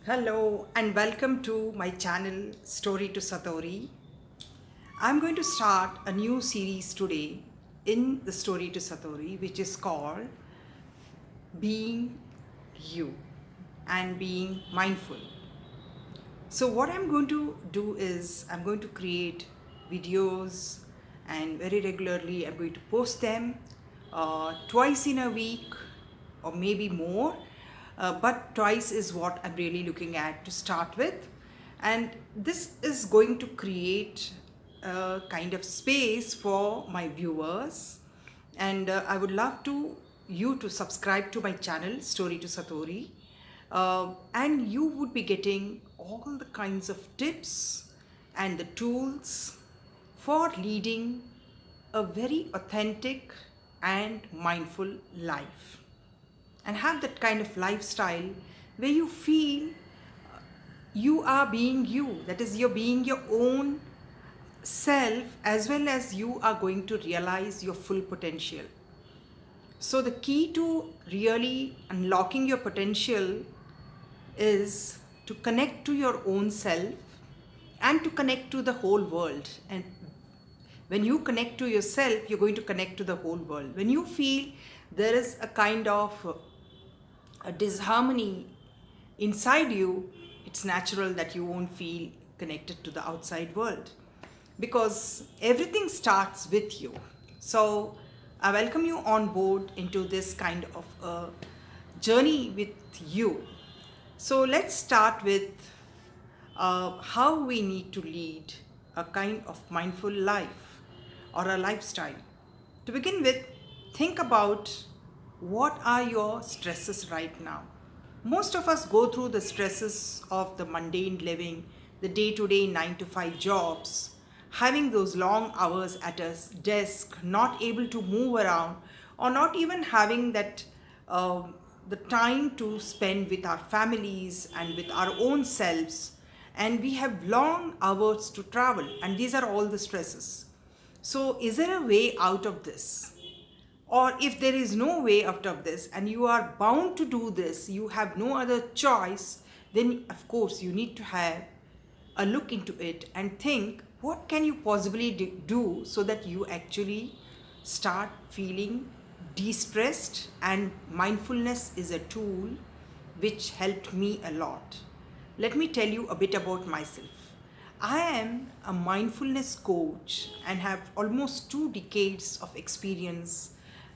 Hello and welcome to my channel Story to Satori. I'm going to start a new series today in the Story to Satori, which is called Being You and Being Mindful. So, what I'm going to do is I'm going to create videos, and very regularly I'm going to post them twice in a week or maybe more. But twice is what I'm really looking at to start with. And this is going to create a kind of space for my viewers. And I would love you to subscribe to my channel, Story to Satori, and you would be getting all the kinds of tips and the tools for leading a very authentic and mindful life, and have that kind of lifestyle where you feel you are being you, that is, you're being your own self, as well as you are going to realize your full potential. So the key to really unlocking your potential is to connect to your own self and to connect to the whole world. And when you connect to yourself, you're going to connect to the whole world. When you feel there is a kind of a disharmony inside you, it's natural that you won't feel connected to the outside world, because everything starts with you. So I welcome you on board into this kind of a journey with you. So let's start with how we need to lead a kind of mindful life or a lifestyle. To begin with, think about what are your stresses right now. Most of us go through the stresses of the mundane living, the day-to-day 9 to 5 jobs, having those long hours at a desk, not able to move around, or not even having that the time to spend with our families and with our own selves. And we have long hours to travel, and these are all the stresses. So is there a way out of this? Or if there is no way out of this and you are bound to do this, you have no other choice, then of course you need to have a look into it and think, what can you possibly do so that you actually start feeling de-stressed? And mindfulness is a tool which helped me a lot. Let me tell you a bit about myself. I am a mindfulness coach and have almost 2 decades of experience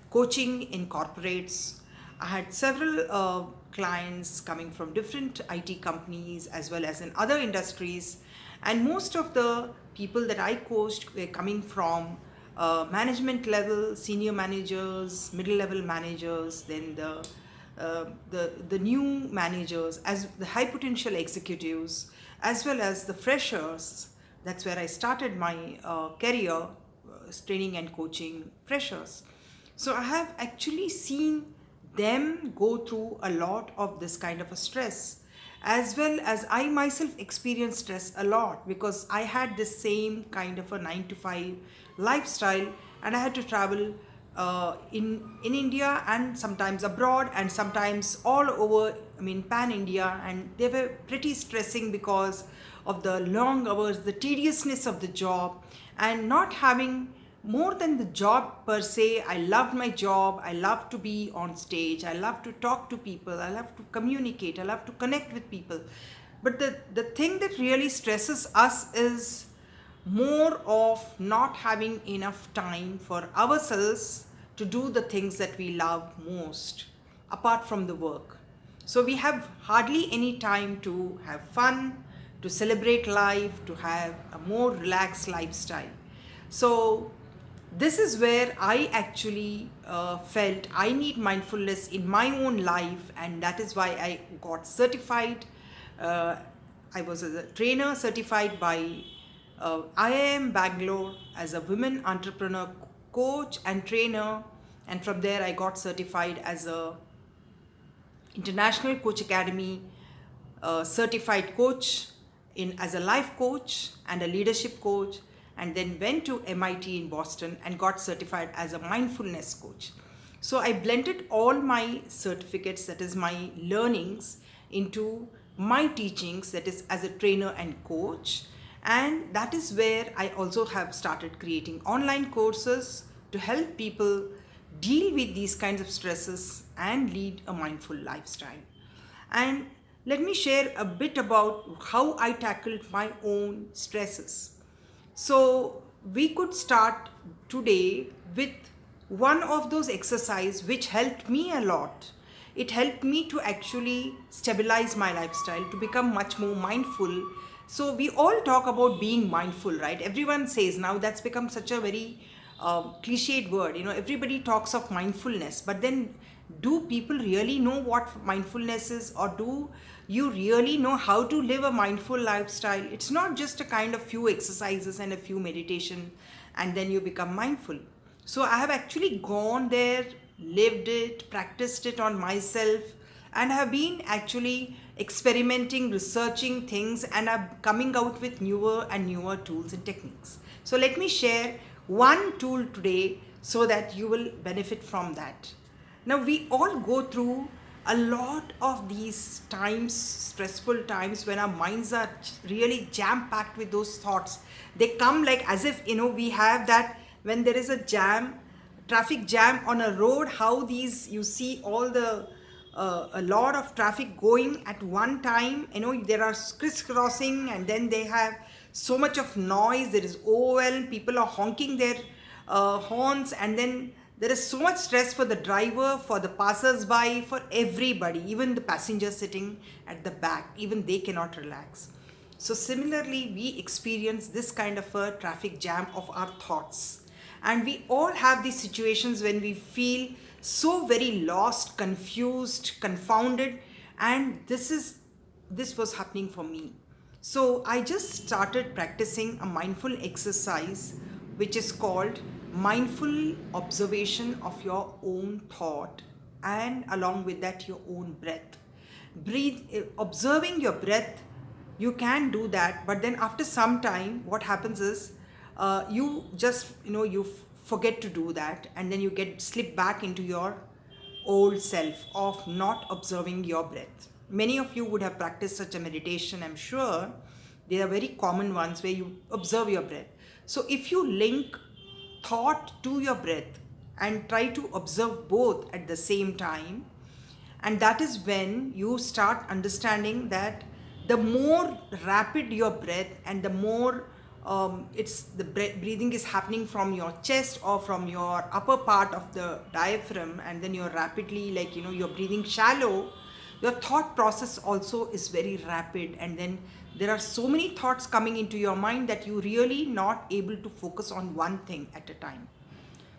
coaching in corporates. I had several clients coming from different IT companies as well as in other industries, and most of the people that I coached were coming from management level, senior managers, middle level managers, then the new managers, as the high potential executives, as well as the freshers. That's where I started my career, training and coaching freshers. So I have actually seen them go through a lot of this kind of a stress, as well as I myself experienced stress a lot, because I had this same kind of a 9 to 5 lifestyle, and I had to travel in India and sometimes abroad and sometimes all over, I mean pan India, and they were pretty stressing because of the long hours, the tediousness of the job, and not having more than the job per se. I loved my job. I love to be on stage. I love to talk to people. I love to communicate. I love to connect with people. But the thing that really stresses us is more of not having enough time for ourselves to do the things that we love most apart from the work. So we have hardly any time to have fun, to celebrate life, to have a more relaxed lifestyle. So this is where I actually felt I need mindfulness in my own life, and that is why I got certified. I was a trainer certified by IIM Bangalore as a women entrepreneur coach and trainer, and from there I got certified as a International Coach Academy certified coach in as a life coach and a leadership coach, and then went to MIT in Boston and got certified as a mindfulness coach. So I blended all my certificates, that is my learnings, into my teachings, that is as a trainer and coach. And that is where I also have started creating online courses to help people deal with these kinds of stresses and lead a mindful lifestyle. And let me share a bit about how I tackled my own stresses. So we could start today with one of those exercises which helped me a lot. It helped me to actually stabilize my lifestyle, to become much more mindful. So we all talk about being mindful, right? Everyone says now, that's become such a very cliched word. Everybody talks of mindfulness, but then do people really know what mindfulness is, or do you really know how to live a mindful lifestyle? It's not just a kind of few exercises and a few meditation and then you become mindful. So I have actually gone there, lived it, practiced it on myself, and have been actually experimenting, researching things, and I'm coming out with newer and newer tools and techniques. So let me share one tool today so that you will benefit from that. Now, we all go through a lot of these times, stressful times, when our minds are really jam packed with those thoughts. They come like as if, we have that when there is a traffic jam on a road, how these, you see all the a lot of traffic going at one time. There are crisscrossing, and then they have so much of noise, there is overwhelm, people are honking their horns, and then there is so much stress for the driver, for the passers-by, for everybody, even the passenger sitting at the back, even they cannot relax. So similarly, we experience this kind of a traffic jam of our thoughts. And we all have these situations when we feel so very lost, confused, confounded, and this was happening for me. So I just started practicing a mindful exercise which is called mindful observation of your own thought, and along with that your own breath. Observing your breath, you can do that, but then after some time what happens is you just you forget to do that, and then you get slip back into your old self of not observing your breath. Many of you would have practiced such a meditation, I'm sure. They are very common ones where you observe your breath. So if you link thought to your breath and try to observe both at the same time, and that is when you start understanding that the more rapid your breath and the more breathing is happening from your chest or from your upper part of the diaphragm, and then you're rapidly you're breathing shallow, your thought process also is very rapid, and then there are so many thoughts coming into your mind that you really not able to focus on one thing at a time.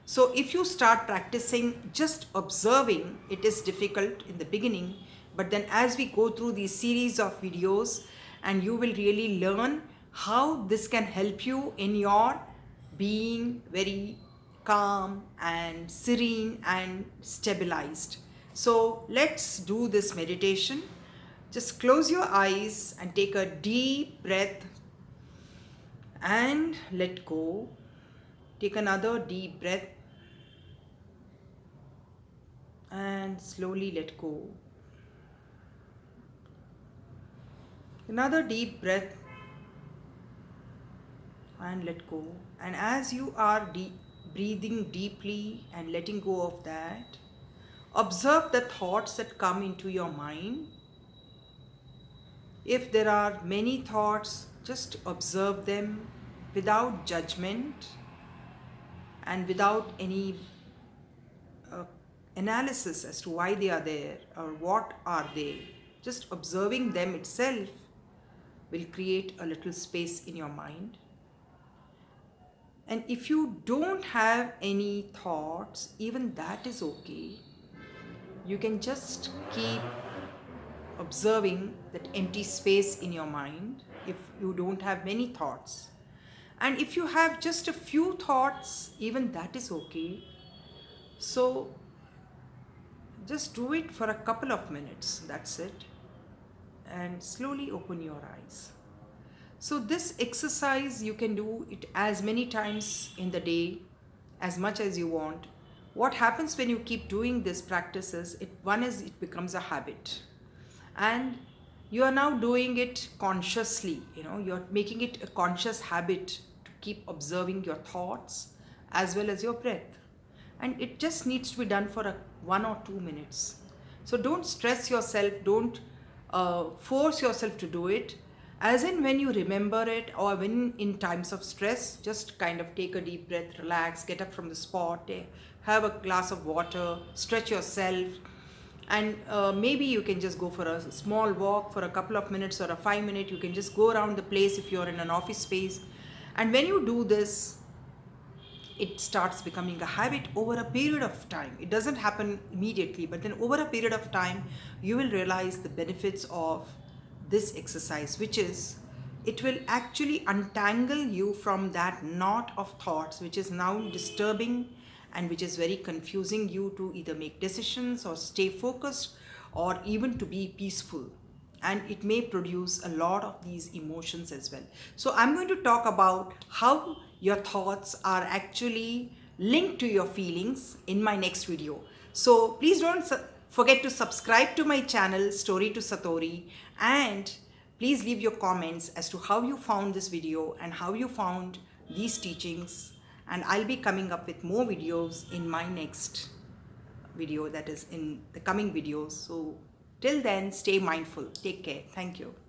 So if you start practicing just observing, it is difficult in the beginning, but then as we go through these series of videos, and you will really learn how this can help you in your being very calm and serene and stabilized. So let's do this meditation. Just close your eyes and take a deep breath and let go. Take another deep breath and slowly let go. Another deep breath and let go. And as you are breathing deeply and letting go of that, observe the thoughts that come into your mind. If there are many thoughts, just observe them without judgment and without any analysis as to why they are there or what are they. Just observing them itself will create a little space in your mind. And if you don't have any thoughts, even that is okay. You can just keep observing that empty space in your mind if you don't have many thoughts. And if you have just a few thoughts, even that is okay. So just do it for a couple of minutes, that's it. And slowly open your eyes. So this exercise, you can do it as many times in the day, as much as you want. What happens when you keep doing this practice is, it becomes a habit. And you are now doing it consciously. You're making it a conscious habit to keep observing your thoughts as well as your breath, and it just needs to be done for 1 or 2 minutes. So don't stress yourself, don't force yourself to do it. As in, when you remember it, or when in times of stress, just kind of take a deep breath, relax, get up from the spot, have a glass of water, stretch yourself, and maybe you can just go for a small walk for a couple of minutes or a 5 minute. You can just go around the place if you're in an office space. And when you do this, it starts becoming a habit over a period of time. It doesn't happen immediately, but then over a period of time, you will realize the benefits of this exercise, which is, it will actually untangle you from that knot of thoughts which is now disturbing and which is very confusing you to either make decisions or stay focused or even to be peaceful. And it may produce a lot of these emotions as well. So I'm going to talk about how your thoughts are actually linked to your feelings in my next video. So please don't forget to subscribe to my channel, Story to Satori, and please leave your comments as to how you found this video and how you found these teachings. And I'll be coming up with more videos in my next video, that is in the coming videos. So till then, stay mindful. Take care. Thank you.